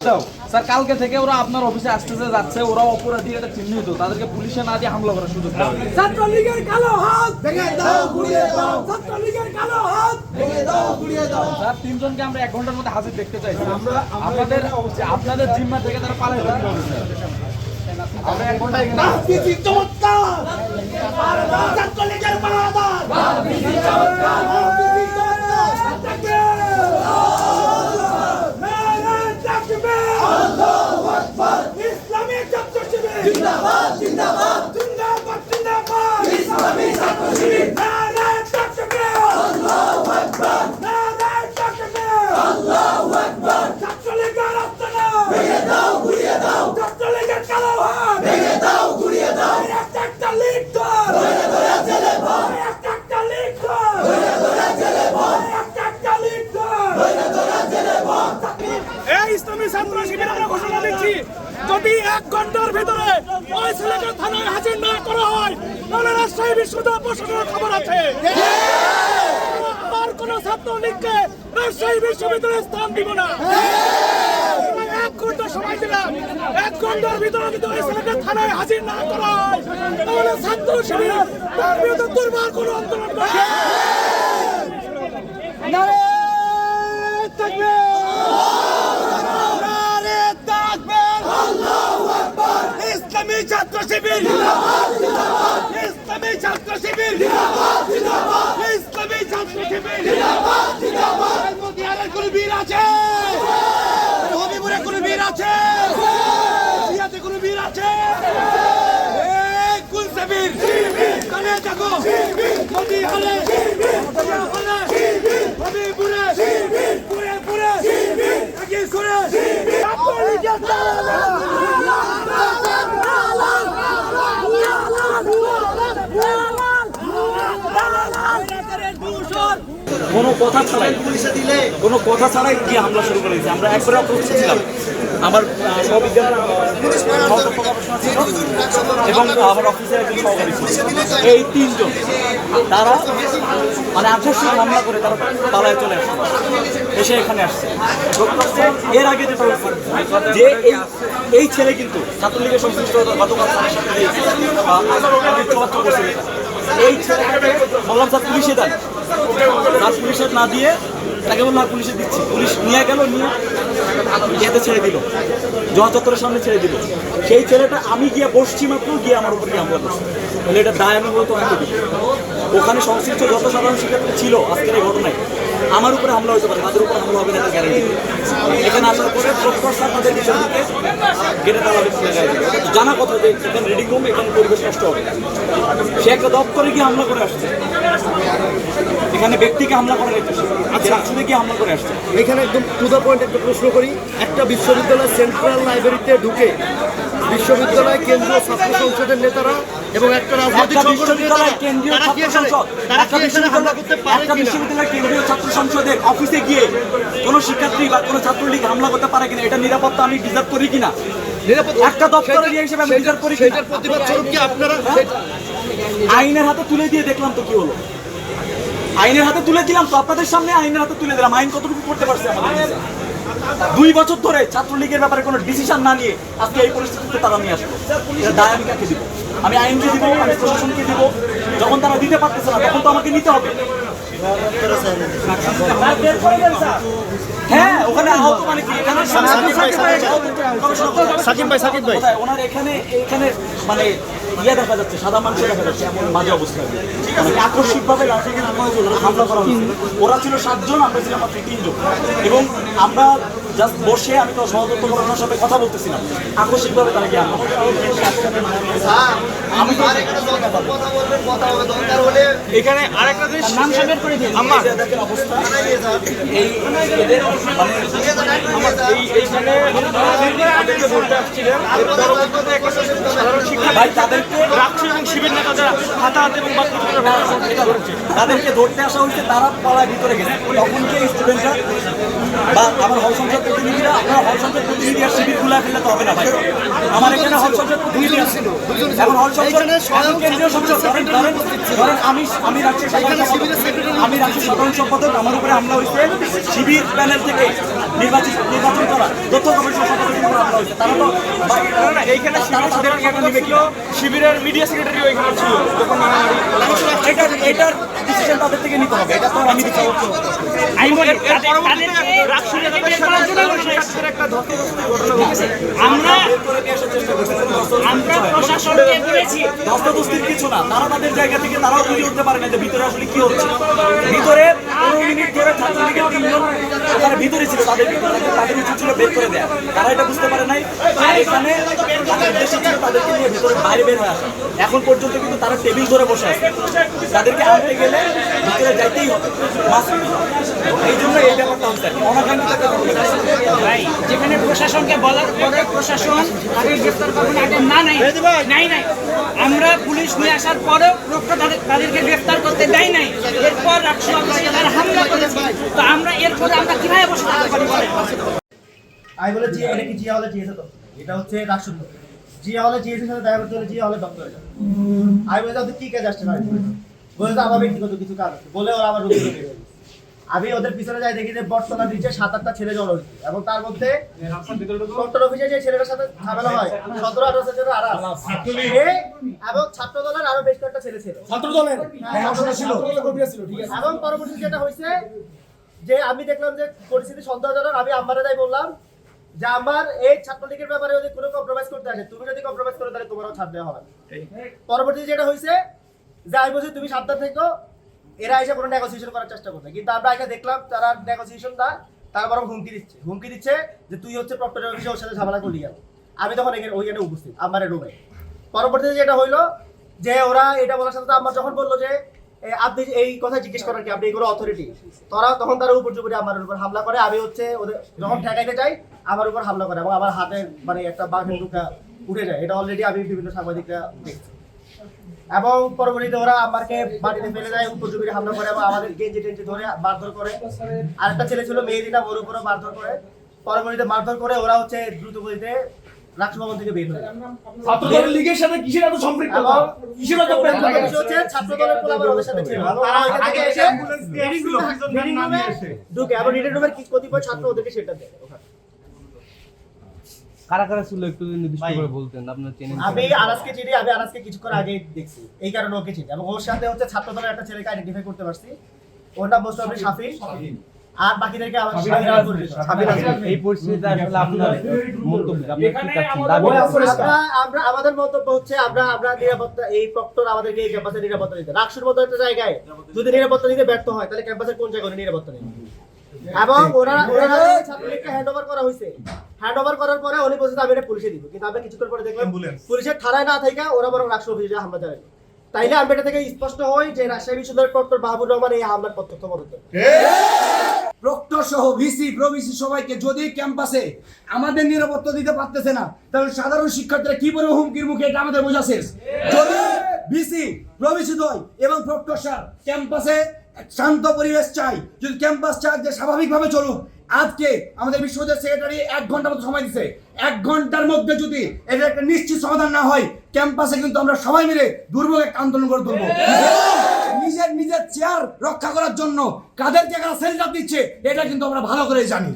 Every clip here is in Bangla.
বাচ্চাও স্যার কালকে থেকে ওরা আপনার অফিসে আসতেছে যাচ্ছে, ওরা অপরাধী এটা চিহ্নিত, তাদেরকে পুলিশে না দিয়ে হামলা করার সুযোগ দেওয়া হয়েছে। ছাত্রলীগের কালো হাত ভেঙে দাও, গুড়িয়ে দাও। ছাত্রলীগের কালো হাত ভেঙে দাও, গুড়িয়ে দাও। স্যার তিনজনকে আমরা 1 ঘন্টার মধ্যে হাজির দেখতে চাই। আপনাদের জিম্মা থেকে তারা পালায় যেতে হবে স্যার। আমরা 1 ঘন্টা এখানে রাজনীতি চমৎকার, ছাত্রলীগের পালাদার, রাজনীতি চমৎকার, রাজনীতি চমৎকার। নারায়ে তাকবীর, আল্লাহু আকবার। ইসলামী ছাত্র শিবির জিন্দাবাদ, জিন্দাবাদ, জিন্দাবাদ, জিন্দাবাদ। ইসলামী ছাত্র শিবির নারায়ে তাকবীর, আল্লাহু আকবার। নারায়ে তাকবীর, আল্লাহু আকবার। ছাত্রলীগের আস্তানা ভেঙে দাও, গুড়িয়ে দাও। ছাত্রলীগের কালো হাত ভেঙে দাও, গুড়িয়ে দাও। একটা লীগ ধর, ধরে ধরে জেলে ভর। একটা লীগ ধর, ধরে ধরে জেলে ভর। একটা লীগ ধর, ধরে ধরে জেলে ভর। এই ইসলামী ছাত্র শিবির আমরা ঘোষণা দিচ্ছি, যদি 1 ঘন্টার ভিতরে ওই ছেলেকে থানায় হাজির না করা হয় তাহলে রাজশাহী বিশ্ববিদ্যালয় প্রশাসনের খবর আছে। আর কোন ছাত্রলীগকে রাজশাহী বিশ্ববিদ্যালয়ে স্থান দিব না। 1 ঘন্টা সময় দিলাম, 1 ঘন্টার ভিতরে যদি ওই ছেলেকে থানায় হাজির না করা হয় তাহলে ছাত্র শিবির তার বিরুদ্ধে দুর্বার কোনো আন্দোলন করবে। নারায়ে তাকবীর, নারায়ে তাকবীর, আল্লাহু আকবার। ইসলামী ছাত্র শিবির জিন্দাবাদ, জিন্দাবাদ। ইসলামী ছাত্র শিবির জিন্দাবাদ, জিন্দাবাদ। ইসলামী ছাত্র শিবির জিন্দাবাদ, জিন্দাবাদ। মতিহারের কোন বীর আছে? হবিপুরে কোন বীর আছে? সিয়াতে কোন বীর আছে? এই কোন শিবির? কানে জাগো মতিহারে, হবিপুরে, পুরে পুরে, এগিয়ে করে ছাত্রলীগের কোনো কথা ছাড়াই গিয়ে হামলা শুরু করে দিয়েছে। আমরা একবারে অপ্রস্তুত ছিলাম। আমার সহবিজ্ঞান এবং আমার অফিসের একজন সহকারী ছিল, এই 3 জন তারা মানে আকস্মিক হামলা করে তারা পালায় চলে আসছে, এসে এখানে আসছে। এর আগে যেটা হচ্ছে যে এই ছেলে কিন্তু ছাত্রলীগের সংশ্লিষ্ট গতকাল তাদের সাথে করছে। এই ছেলেটাকে বললাম স্যার পুলিশে দেন, তার পুলিশে না দিয়ে তাকে বললাম পুলিশে দিচ্ছি, পুলিশ নিয়ে গেল, নিয়ে এতে ছেড়ে দিল, জজ চত্বরের সামনে ছেড়ে দিল। সেই ছেলেটা আমি গিয়ে বসছি মাত্র গিয়ে আমার উপরে হামলা করছে, তাহলে এটা দায় আমি বলতো অনেক দিই। ওখানে সংশ্লিষ্ট যত সাধারণ শিক্ষার্থী ছিল আজকের এই ঘটনায় আমার উপরে হামলা হতে পারে, তাদের উপরে হামলা হবে না গ্যারান্টি। এখানে আসার পরে প্রত্যেক তাদের পিছন দিকে গেটে তালা জানা কথা যে এখানে রিডিং রুম, এখানে পরিবেশ নষ্ট হবে। সে একটা দপ্তরে গিয়ে হামলা করে আসছে, এখানে ব্যক্তিকে হামলা করে রেখেছে, রাষ্ট্রকে গিয়ে হামলা করে আসছে। এখানে একদম টু দ্য পয়েন্ট একটা প্রশ্ন করি। একটা বিশ্ববিদ্যালয় সেন্ট্রাল লাইব্রেরিতে ঢুকে বিশ্ববিদ্যালয় কেন্দ্রীয় ছাত্র সংসদের নেতারা এবং একটা রাজনৈতিক বিশ্ববিদ্যালয় কেন্দ্রীয় ছাত্র সংসদ, একটা বিশ্ববিদ্যালয় কেন্দ্রীয় ছাত্র সংসদের অফিসে গিয়ে কোনো শিক্ষার্থী বা কোনো ছাত্রলীগ হামলা করতে পারে কিনা, এটা নিরাপত্তা আমি ডিজার্ভ করি কিনা, একটা দপ্তরের হিসেবে আমি ডিজার্ভ করি কিনা, প্রতিবাদ স্বরূপ কি আপনারা আইনের হাতে তুলে দিয়ে দেখলাম তো কি হলো। আইনের হাতে তুলে দিলাম তো, আপনাদের সামনে আইনের হাতে তুলে দিলাম। আইন কতটুকু করতে পারছে আমাদের? 2 বছর ধরে ছাত্রলীগের ব্যাপারে কোনো ডিসিশন না নিয়ে আজকে এই পরিস্থিতিতে তারা নিয়ে আসলো। এটা দায় আমি কাকে দিব? আমি আইনকে দিব, আমি প্রশাসনকে দিব। যখন তারা দিতে পারতেছে না তখন তো আমাকে নিতে হবে। হ্যাঁ, ওখানে আহত মানে কি? এখানে সাকিব ভাই ওনার এখানে মানে ইয়ে দেখা যাচ্ছে, সাদা মাংস দেখা যাচ্ছে, এমন বাজে অবস্থা। মানে আকস্মিকভাবে হামলা করা হয়েছে। ওরা ছিল 7 জন, আমরা ছিলাম মাত্র 3 জন। এবং আমরা জাস্ট বসে, আমি তো সহযত্ন করানোর সাথে কথা বলতেছিলাম, আকস্মিকভাবে তারা গিয়ে আমি এখানে আরেকটা জিনিস নাম সাবের করে দিই আমার অবস্থা এই এদের এইখানে তাদেরকে বলতে আসছিলেন, সাধারণ শিক্ষা ভাই তাদেরকে রাখছে এবং শিবির নেতারা হাতাহাত এবং তাদেরকে ধরতে আসা হয়েছে, তারা পাড়ায় ভিতরে গেছে। তখন কি স্টুডেন্টরা বা আমার হল সংসদ প্রতিনিধিরা, আপনার হল সংসদ প্রতিনিধি আর শিবির গুলা ফেললে তো হবে না ভাই। আমার এখানে হল সংসদ প্রতিনিধি আসছিল, এখন হল সংসদ কেন্দ্রীয় সংসদ ধরেন আমি রাজ্যের আমি রাজ্য সাধারণ সম্পাদক, আমার উপরে হামলা হয়েছে শিবির প্যানেল থেকে নির্বাচন করা তথ্য কমিশন সভাপতির উপরে হামলা হয়েছে। তারা তো এইখানে শিবিরের মিডিয়া সেক্রেটারি ওইখানে ছিল। এটার ডিসিশন তাদের থেকে নিতে হবে, এটা তো আমি দিতে হবে। ধস্তাধস্তির কিছু না, তারা তাদের জায়গা থেকে তারাও বুঝে উঠতে পারে না যে ভিতরে আসলে কি হচ্ছে। ভিতরে 15 মিনিট ধরে ছাত্রলীগের 3 জন তারা ভিতরে ছিল, তাদের উচিত ছিল বের করে দেয়া। তারা এটা বুঝতে পারে নাই। আর এখানে তাদের উদ্দেশ্য ছিল তাদেরকে নিয়ে ভিতরে বাইরে বের হয়ে আসা। এখন পর্যন্ত কিন্তু তারা টেবিল ধরে বসে আছে, তাদেরকে আনতে গেলে ভিতরে যাইতেই হবে। এই জন্য এই ব্যাপারটা হচ্ছে অনাকাঙ্ক্ষিত একটা ঘটনা। ভাই যেখানে প্রশাসনকে বলার পরে প্রশাসন তাদের গ্রেফতার করবে না, এটা নাই। আমরা পুলিশ নিয়ে আসার পরেও তাদেরকে গ্রেফতার করতে দেয় নাই। এরপর রাষ্ট্র তারা হামলা করেছে, তো আমরা এরপরে আমরা কিভাবে বসে থাকতে পারি বলেন? আমি বলেছি এটা কি জিয়া হলে জিয়েছে তো, এটা হচ্ছে রাষ্ট্র জিয়া হলে জিএসের সাথে দেখা করতে হলে জিয়া হলে দপ্তরে যাবে। আমি বলছি আপনি কি কাজ আসছে না, বলছে আমার ব্যক্তিগত কিছু কাজ আছে বলে ওরা আমার রুমে বের হয়ে আমি ওদের পিছনে যাই, দেখি যে বটতলার নিচে 7-8টা ছেলে জড়ো হয়েছে এবং তার মধ্যে ডক্টর অফিসে যে ছেলেটার সাথে ঝামেলা হয় 17-18 ছেলের এবং ছাত্র দলের আরো বেশ কয়েকটা ছেলে ছিল এবং পরবর্তীতে যেটা হয়েছে যে আমি দেখলাম যে পরিস্থিতি সন্দেহজনক। আমি আমারে যাই বললাম যে আমার এই ছাত্রলীগের ব্যাপারে যদি কোনো কম্প্রোমাইজ করতে আসে, তুমি যদি কম্প্রোমাইজ করো তাহলে তোমারও ছাড় দেওয়া হবে। পরবর্তীতে যেটা হয়েছে যে আমি বলছি তুমি সাবধান থেকো, এরা এসে কোনো নেগোসিয়েশন করার চেষ্টা করছে, কিন্তু আমরা এসে দেখলাম তারা নেগোসিয়েশন না, তারা বরং হুমকি দিচ্ছে যে তুই হচ্ছে প্রক্টর অফিসে ওর সাথে ঝামেলা করলি গেল। আমি তখন ওইখানে উপস্থিত আমার রুমে। পরবর্তীতে যেটা হইলো যে ওরা এটা বলার সাথে আমার যখন বললো যে আপনি এই কথা জিজ্ঞেস করেন কি, আপনি এগুলো অথরিটি, তখন তারা উপর আমার উপর হামলা করে। আমি হচ্ছে ওদের যখন ঠেকাইতে চাই আমার উপর হামলা করে এবং আমার হাতে মানে একটা বাঘের উঠে যায়। এটা অলরেডি আমি বিভিন্ন সাংবাদিকরা দেখছি। এবং পরবর্তীতে ওরা আমাকে মাটিতে ফেলে দেয়, উপযোগী হামলা করে এবং আমাদের গেঞ্জি টেঞ্জি ধরে মারধর করে। আরেকটা ছেলে ছিল মেহেদিনা, ওর উপরে মারধর করে। পরবর্তীতে মারধর করে ওরা হচ্ছে দ্রুত গতিতে রাষ্ট্র ভবন থেকে বের হয়ে ছাত্রদলের লীগের সাথে কিসের এত সম্পৃক্ত? কিসের এত ছাত্র দলের পোলাপান ওদের সাথে ছিল। তারা ওইখান থেকে এসে ঢুকে এবং রিটেন রুমের কিছু কতিপয় ছাত্র ওদেরকে সেটা দেয়। কারা কারা ছিল একটু নির্দিষ্ট করে বলতেন, আপনার চেনেন? আমি আনাসকে চিনি, আমি আনাসকে কিছুক্ষণ আগে দেখছি, এই কারণে ওকে চিনি এবং ওর সাথে হচ্ছে ছাত্র দলের একটা ছেলেকে আইডেন্টিফাই করতে পারছি। ওর নাম মোস্তাফি শাফিন, আর বাকিদেরকে আমার এই পরিস্থিতিতে আসলে আপনার মন্তব্য, আপনি কি চাচ্ছেন? আমরা আমাদের মন্তব্য হচ্ছে আমরা নিরাপত্তা, এই প্রক্টর আমাদেরকে এই ক্যাম্পাসে নিরাপত্তা দিতে, রাকসুর মতো একটা জায়গায় যদি নিরাপত্তা দিতে ব্যর্থ হয় তাহলে ক্যাম্পাসের কোন জায়গায় নিরাপত্তা নেই। এবং ওরা ছাত্রলীগকে হ্যান্ডওভার করা হয়েছে, হ্যান্ডওভার করার পরে উনি বলছে আমি এটা পুলিশে দিব, কিন্তু আমরা কিছুক্ষণ পরে দেখলাম পুলিশের থানায় না থেকে ওরা বরং রাষ্ট্র অফিসে হামলা চালায়। তাইলে আমি এটা থেকে স্পষ্ট হয় যে রাজশাহী বিশ্ববিদ্যালয়ের প্রক্টর মাহবুব রহমান এই হামলার প্রত্যক্ষ মদত। প্রক্টর সহ ভিসি প্রভিসি সবাইকে যদি ক্যাম্পাসে আমাদের নিরাপত্তা দিতে পারতেছে না, তাহলে সাধারণ শিক্ষার্থীরা কি পরিমাণ হুমকির মুখে এটা আমাদের বোঝা শেষ। যদি ভিসি প্রভিসি দয় এবং প্রক্টর স্যার ক্যাম্পাসে শান্ত পরিবেশ চাই, যদি ক্যাম্পাস চাই যে স্বাভাবিকভাবে চলুক, আজকে আমাদের বিশ্ববিদ্যালয় সেক্রেটারি 1 ঘন্টার মতো সময় দিচ্ছে, 1 ঘন্টার মধ্যে যদি এটা একটা নিশ্চিত সমাধান না হয়, ক্যাম্পাসে কিন্তু আমরা সবাই মিলে দুর্ভোগ একটা আন্দোলন করে তুলবো। নিজের চেয়ার রক্ষা করার জন্য কাদেরকে কারা সেলটার দিচ্ছে এটা কিন্তু আমরা ভালো করে জানি।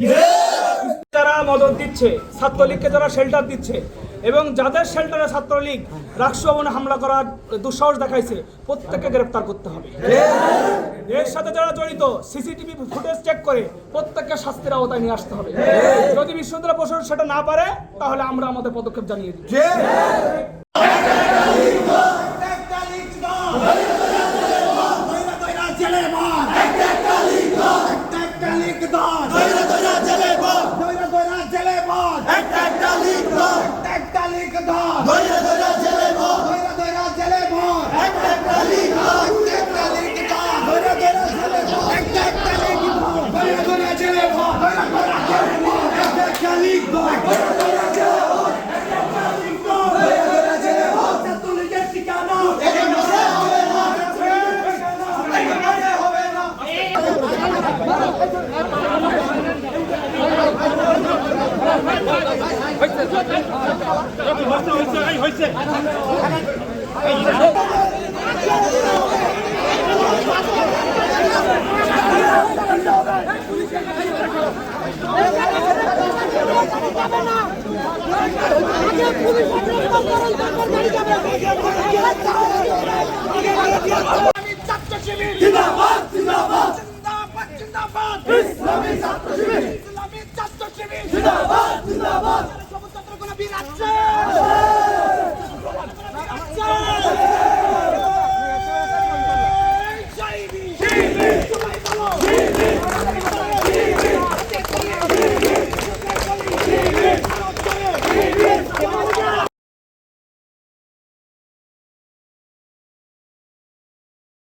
যারা মদত দিচ্ছে, ছাত্রলীগকে যারা শেল্টার দিচ্ছে এবং যাদের শেল্টারে ছাত্রলীগ রাষ্ট্র ভবনে হামলা করার দুঃসাহস দেখাইছে, প্রত্যেককে গ্রেফতার করতে হবে। এর সাথে যারা জড়িত সিসিটিভি ফুটেজ চেক করে প্রত্যেককে শাস্তির আওতায় নিয়ে আসতে হবে। যদি বিশ্ববিদ্যালয় প্রশাসন সেটা না পারে তাহলে আমরা আমাদের পদক্ষেপ জানিয়ে দিই। হয়েছে ইসলামী ছাত্র শিবির জিন্দাবাদ জিন্দাবাদ জিন্দাবাদ জিন্দাবাদ ইসলামী ছাত্র শিবির ইসলামী ছাত্র শিবির জিন্দাবাদ জিন্দাবাদ